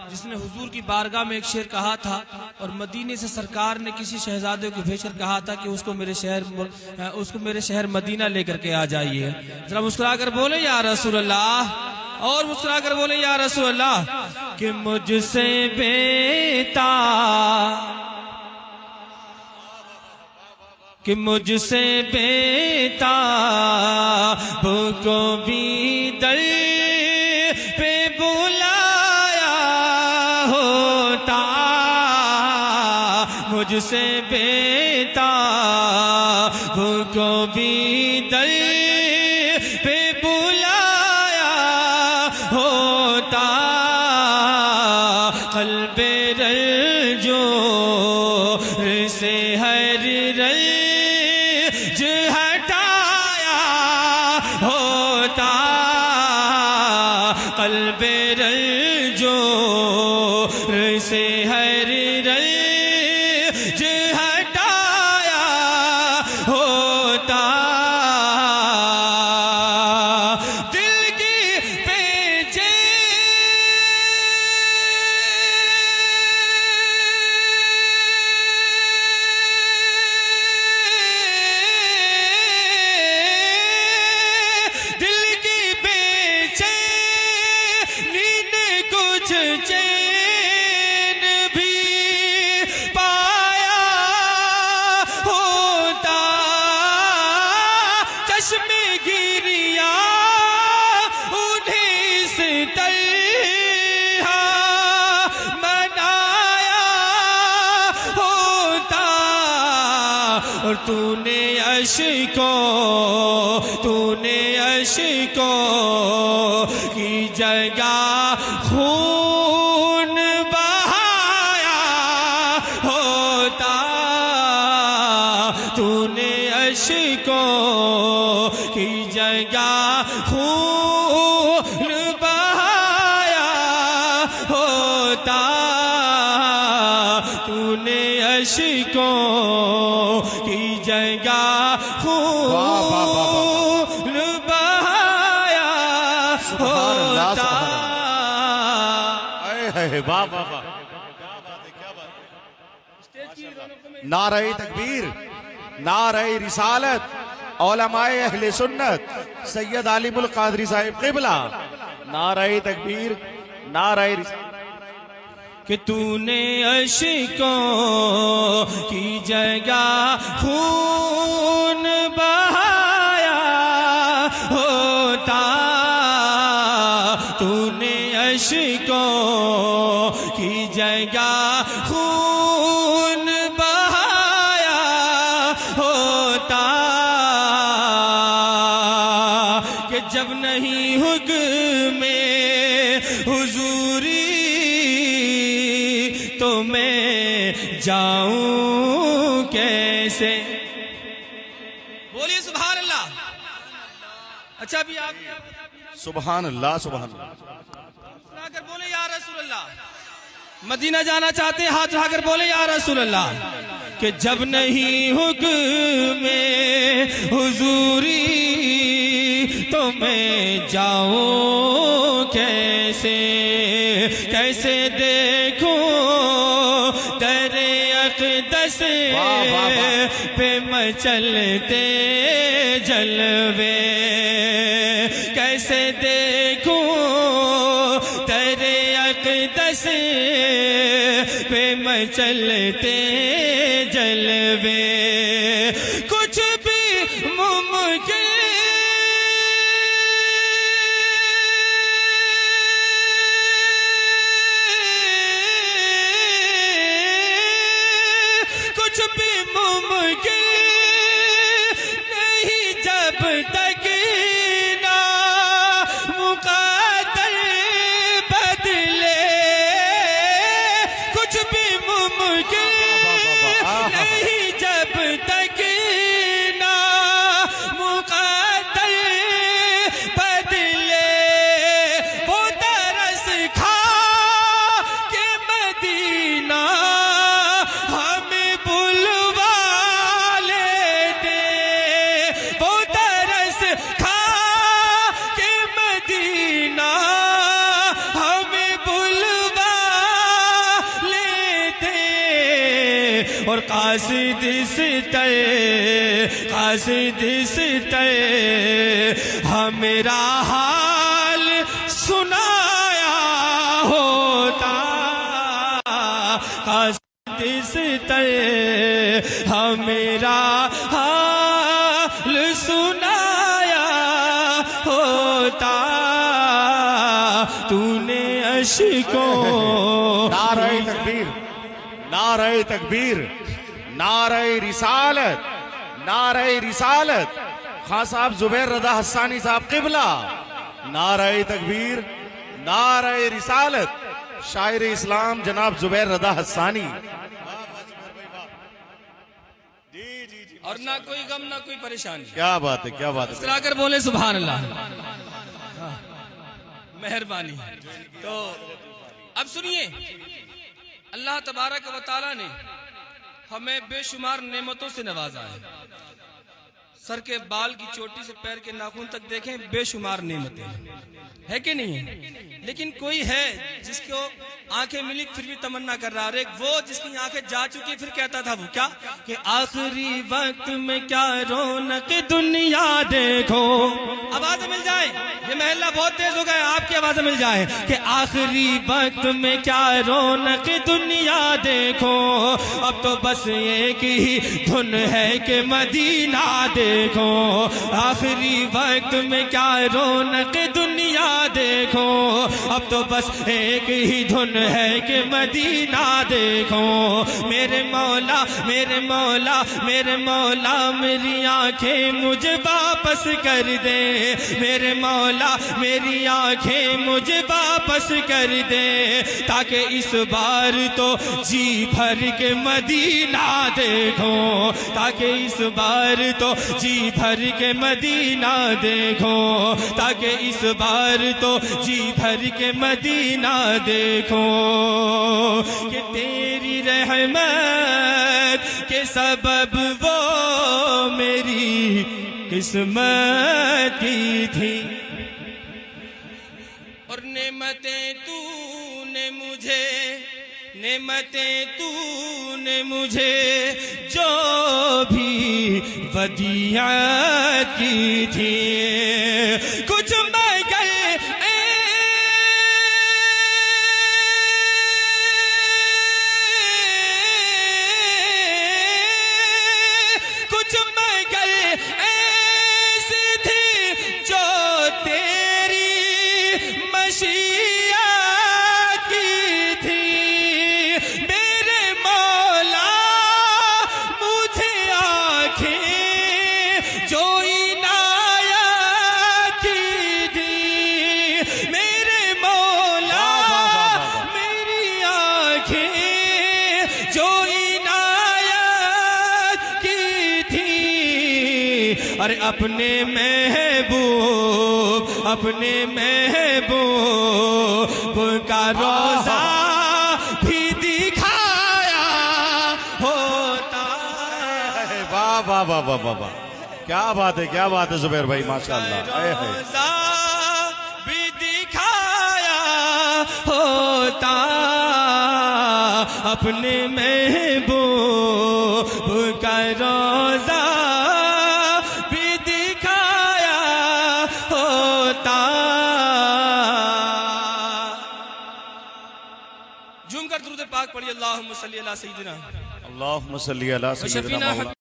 जिसने हुजूर की बारगाह में एक शेर कहा था और मदीने से सरकार ने किसी शहजादे को भेजकर कहा था कि उसको मेरे शहर मदीना लेकर के आ जाइए। जरा मुस्कुरा कर बोले या रसूल अल्लाह, और मुस्कुरा कर बोले या रसूल अल्लाह कि मुझसे बेता, कि मुझसे बेताब को भी दर पे बुलाया होता, मुझसे बेताब को भी दर पे बुलाया होता, क़ल्बे रंजो से हर रंज हटाया होता, क़ल्बे रंजो से हर रंज हटाया होता, दिल की बेचैनी ने कुछ चैन भी पाया होता, चश्मे गिरिया उन्हें से तन्हा बनाया होता, और तूने अश्कों की जगह खून बहाया होता, तूने अश्कों की जगह खून बहाया होता, तूने अश्कों की जगह खून बहाया होता। वाह वाह वाह, नारे तकबीर, नारे रिसालत, औलमाए अहले सुन्नत सैयद आलिमुल कादरी साहिब क़िबला, नारे तकबीर, नारे रिसालत। कि तूने अश्कों की जगह खून बहाया होता, तूने अश्कों की जगह खून बहाया होता, कि जब नहीं हुक्म हुजूरी तो मैं जाऊं कैसे। बोलिए सुभान अल्लाह। अच्छा अभी आप सुभान अल्लाह, सुभान अल्लाह, उठाकर बोले या रसूल अल्लाह। मदीना जाना चाहते हैं, हाथ उठाकर बोले या रसूल अल्लाह। कि जब नहीं हुक्म हुजूरी तो मैं जाऊं कैसे, कैसे देखूं दरे अक़दस पे मचलते जलवे, कैसे देखूं दरे अक़दस पे मचलते जलवे, कुछ भी मुमकिन नहीं जब तक ना मुक़द्दर बदले, कुछ भी मुमकिन नहीं जब तक ना मुक़द्दर बदले, वो तरस खा के मदीना हमें बुलवा और कासिद सिते हाँ मेरा हाल सुनाया होता, कासिद सिते हाँ मेरा हाल सुनाया होता, तूने अश्कों नारे तकबीर, नारे तकबीर, नारे रिसालत, नारे रिसालत, खान साहब जुबैर रजा हस्सानी साहब क़िबला, नारे तकबीर, नारे रिसालत, शायर इस्लाम जनाब जुबैर रजा हस्सानी। और ना कोई गम ना कोई परेशानी। क्या बात है, क्या बात है। मुस्कुराकर बोले सुभान अल्लाह, मेहरबानी। तो अब सुनिए, अल्लाह तबारक व तआला ने हमें बेशुमार नेमतों से नवाजा है। सर के बाल की चोटी से पैर के नाखून तक देखें, बेशुमार नेमतें है कि नहीं है? लेकिन कोई है जिसको आंखें मिली फिर भी तमन्ना कर रहा है, वो जिसकी आंखें जा चुकी फिर कहता था वो क्या कि आखिरी वक्त में क्या रौनक दुनिया देखो। आवाजें मिल जाए, ये महल्ला बहुत तेज हो गया, आपकी आवाजें मिल जाए कि आखिरी वक्त में क्या रौनक दुनिया देखो, अब तो बस एक ही धुन है कि मदीना देखो, आखिरी वक्त में क्या रौनक दुनिया देखो, अब तो बस एक ही धुन है कि मदीना देखो। मेरे मौला मेरे मौला मेरे मौला मेरी आंखें मुझे वापस कर दे, मेरे मौला मेरी आंखें मुझे वापस कर दे, ताकि इस बार तो जी भर के मदीना देखो, ताकि इस बार तो जी भर के मदीना देखो, ताकि इस बार तो जी भर के मदीना देखो, कि तेरी रहमत के सबब वो मेरी किस्मत की थी, और नेमतें तूने मुझे जो भी वदीयत की थी, कुछ मैं गए कुछ मैं गए ऐसे थे जो तेरी मशीयत की थी, मेरे मौला मुझे आंखें जो इनायत की थी, मेरे मौला मेरी आंखें जो इनायत की थी, अरे अपने महबूब का रोजा भी दिखाया होता। वाह वाह वाह वाह वाह वाह, क्या बात है, क्या बात है जुबैर भाई, माशाअल्लाह। रोजा भी दिखाया होता, अपने महबूब का रोजा भी दिखाया होता। झूम कर दुरूद पाक पढ़िए, अल्लाहुम्मा सल्ली अला सय्यिदिना अल्लाहुम्मा सल्ली अला सय्यिदिना।